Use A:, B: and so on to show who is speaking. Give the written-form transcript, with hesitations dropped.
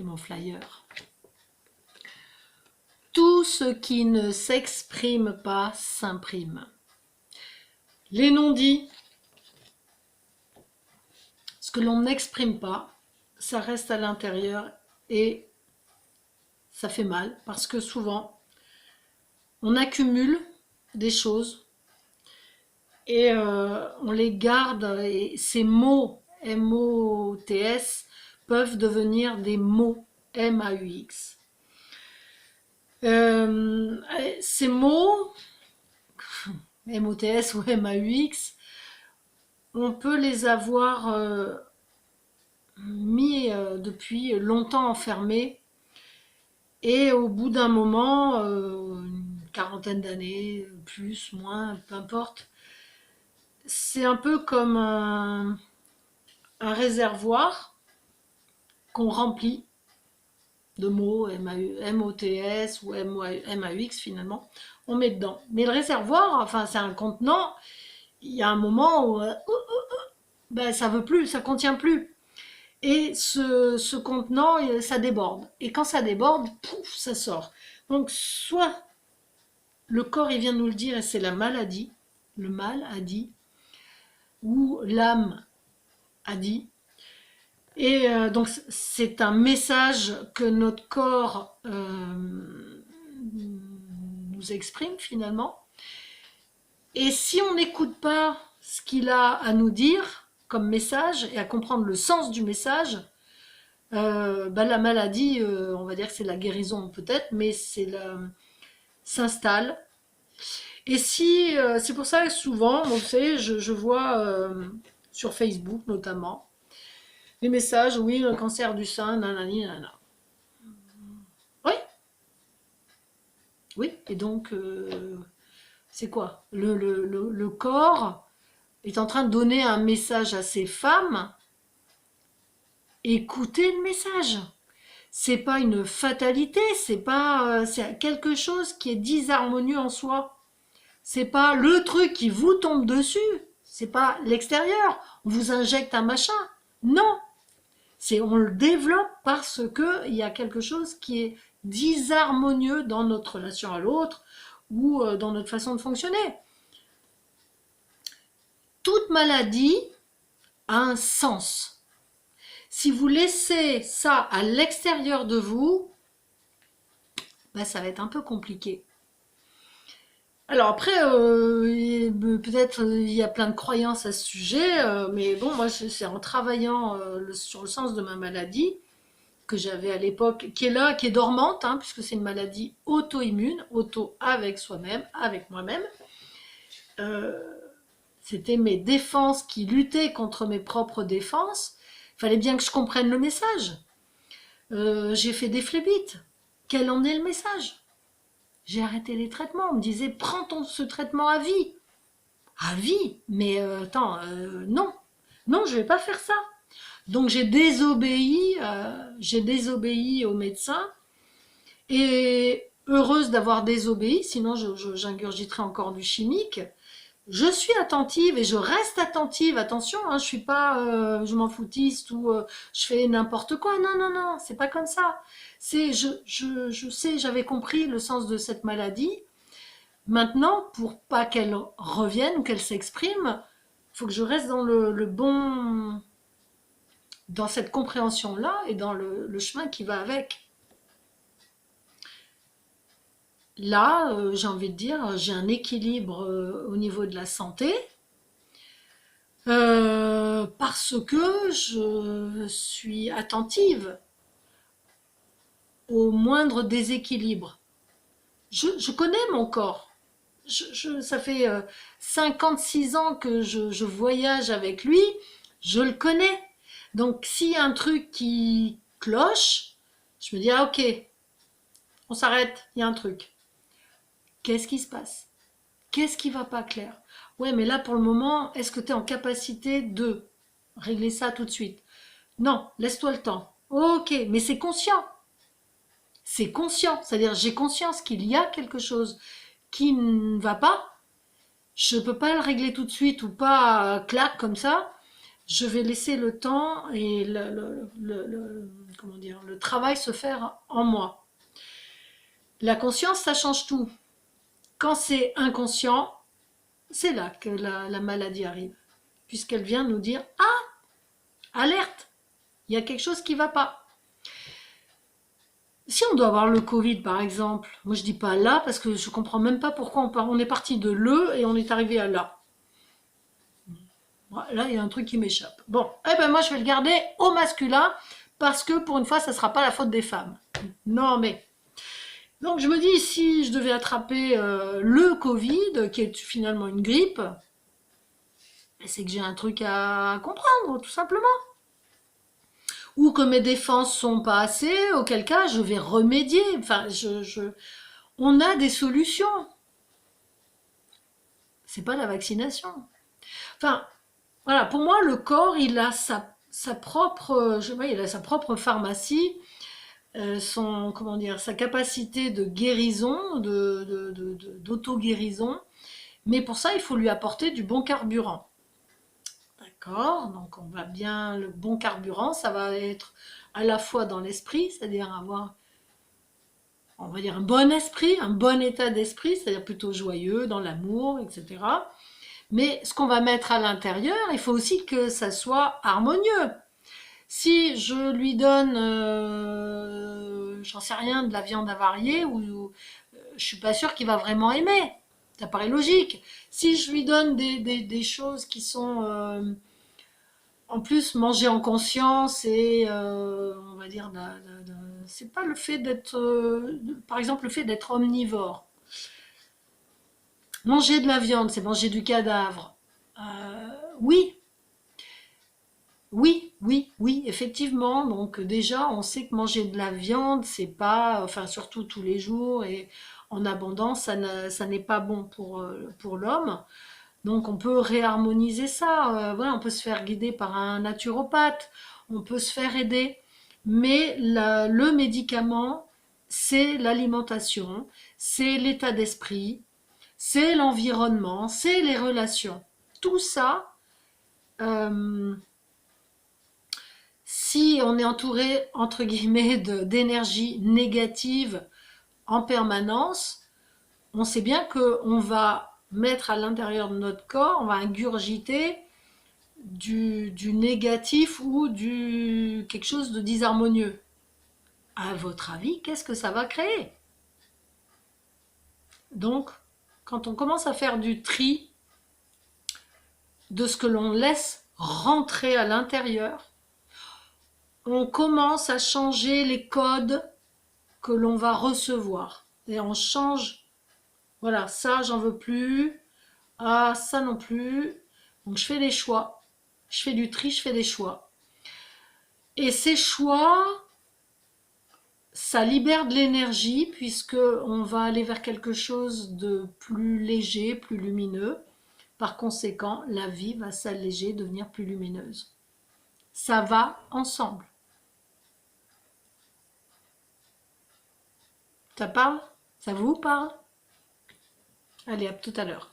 A: C'est mon flyer. Tout ce qui ne s'exprime pas s'imprime. Les non-dits, ce que l'on n'exprime pas, ça reste à l'intérieur et ça fait mal parce que souvent, on accumule des choses et on les garde et ces mots, M-O-T-S, peuvent devenir des mots, M-A-U-X. Ces mots, M-O-T-S ou M-A-U-X, on peut les avoir mis depuis longtemps enfermés et au bout d'un moment, une quarantaine d'années, plus, moins, peu importe, c'est un peu comme un réservoir qu'on remplit de mots, M-O-T-S ou M-A-U-X finalement, on met dedans. Mais le réservoir, enfin c'est un contenant, il y a un moment où ben, ça veut plus, ça contient plus. Et ce contenant, ça déborde. Et quand ça déborde, pouf, ça sort. Donc soit le corps, il vient nous le dire et c'est la maladie, le mal a dit, ou l'âme a dit. Et donc c'est un message que notre corps nous exprime finalement. Et si on n'écoute pas ce qu'il a à nous dire comme message et à comprendre le sens du message, bah, la maladie, on va dire que c'est la guérison peut-être, mais s'installe. Et si, c'est pour ça que souvent, vous savez, je vois sur Facebook notamment, les messages, oui, le cancer du sein, nanani, nanana. Oui, oui, et donc, c'est quoi le corps est en train de donner un message à ces femmes. Écoutez le message. C'est pas une fatalité, c'est quelque chose qui est disharmonieux en soi. C'est pas le truc qui vous tombe dessus, c'est pas l'extérieur. On vous injecte un machin. Non, on le développe parce que il y a quelque chose qui est disharmonieux dans notre relation à l'autre ou dans notre façon de fonctionner. Toute maladie a un sens. Si vous laissez ça à l'extérieur de vous, ben ça va être un peu compliqué. Alors après, peut-être il y a plein de croyances à ce sujet, mais bon, moi c'est en travaillant sur le sens de ma maladie que j'avais à l'époque, qui est là, qui est dormante, hein, puisque c'est une maladie auto-immune, auto avec soi-même, avec moi-même. Euh, C'était mes défenses qui luttaient contre mes propres défenses. Il fallait bien que je comprenne le message. J'ai fait des phlébites. Quel en est le message? J'ai arrêté les traitements. On me disait, prends ce traitement à vie. À vie? Mais attends, non. Non, je vais pas faire ça. Donc j'ai désobéi au médecin. Et heureuse d'avoir désobéi, sinon j'ingurgiterais encore du chimique. Je suis attentive et je reste attentive. Attention, hein, je suis pas, je m'en foutiste ou je fais n'importe quoi. Non, non, non, c'est pas comme ça. C'est, je sais, j'avais compris le sens de cette maladie. Maintenant, pour pas qu'elle revienne ou qu'elle s'exprime, il faut que je reste dans le bon, dans cette compréhension-là et dans le chemin qui va avec. Là, j'ai envie de dire, j'ai un équilibre au niveau de la santé. Parce que je suis attentive au moindre déséquilibre. Je connais mon corps. Ça fait 56 ans que je voyage avec lui. Je le connais. Donc s'il y a un truc qui cloche, je me dis, ah ok, on s'arrête, il y a un truc. Qu'est-ce qui se passe? Qu'est-ce qui va pas clair? Ouais, mais là pour le moment, est-ce que tu es en capacité de régler ça tout de suite? Non, laisse-toi le temps. Ok, mais c'est conscient. C'est conscient. C'est-à-dire, j'ai conscience qu'il y a quelque chose qui ne va pas. Je ne peux pas le régler tout de suite ou pas clac comme ça. je vais laisser le temps et comment dire, le travail se faire en moi. La conscience, ça change tout. Quand c'est inconscient, c'est là que la maladie arrive, puisqu'elle vient nous dire « Ah, alerte, il y a quelque chose qui ne va pas ». Si on doit avoir le Covid, par exemple, moi je dis pas là, parce que je comprends même pas pourquoi on est parti de le et on est arrivé à là. Là, il y a un truc qui m'échappe. Bon, eh ben moi je vais le garder au masculin, parce que pour une fois, ça ne sera pas la faute des femmes. Non mais... Donc je me dis, si je devais attraper le Covid, qui est finalement une grippe, c'est que j'ai un truc à comprendre, tout simplement. Ou que mes défenses sont pas assez, auquel cas je vais remédier. Enfin, on a des solutions. C'est pas la vaccination. Enfin, voilà, pour moi, le corps, il a sa propre, je sais pas, il a sa propre pharmacie, comment dire, sa capacité de guérison, d'auto-guérison. Mais pour ça, il faut lui apporter du bon carburant. D'accord? Donc on va bien, le bon carburant, ça va être à la fois dans l'esprit, c'est-à-dire avoir, on va dire, un bon esprit, un bon état d'esprit, c'est-à-dire plutôt joyeux, dans l'amour, etc. Mais ce qu'on va mettre à l'intérieur, il faut aussi que ça soit harmonieux. Si je lui donne, j'en sais rien, de la viande avariée, ou je suis pas sûre qu'il va vraiment aimer. Ça paraît logique. Si je lui donne des choses qui sont en plus, manger en conscience et on va dire, c'est pas le fait d'être, par exemple, le fait d'être omnivore. Manger de la viande, c'est manger du cadavre. Oui, oui, oui, oui, effectivement. Donc déjà, on sait que manger de la viande, c'est pas, enfin surtout tous les jours et en abondance, ça n'est pas bon pour l'homme. Donc on peut réharmoniser ça. Voilà, on peut se faire guider par un naturopathe, on peut se faire aider. Mais le médicament, c'est l'alimentation, c'est l'état d'esprit, c'est l'environnement, c'est les relations. Tout ça, euh, si on est entouré, entre guillemets, d'énergie négative en permanence, on sait bien qu'on va mettre à l'intérieur de notre corps, on va ingurgiter du négatif ou du quelque chose de disharmonieux. À votre avis, qu'est-ce que ça va créer? Donc, quand on commence à faire du tri de ce que l'on laisse rentrer à l'intérieur, on commence à changer les codes que l'on va recevoir. Et on change, voilà, ça j'en veux plus, ah ça non plus. Donc je fais des choix, je fais du tri, je fais des choix. Et ces choix, ça libère de l'énergie puisque on va aller vers quelque chose de plus léger, plus lumineux. Par conséquent, la vie va s'alléger, devenir plus lumineuse. Ça va ensemble. Ça parle? Ça vous parle? Allez, à tout à l'heure.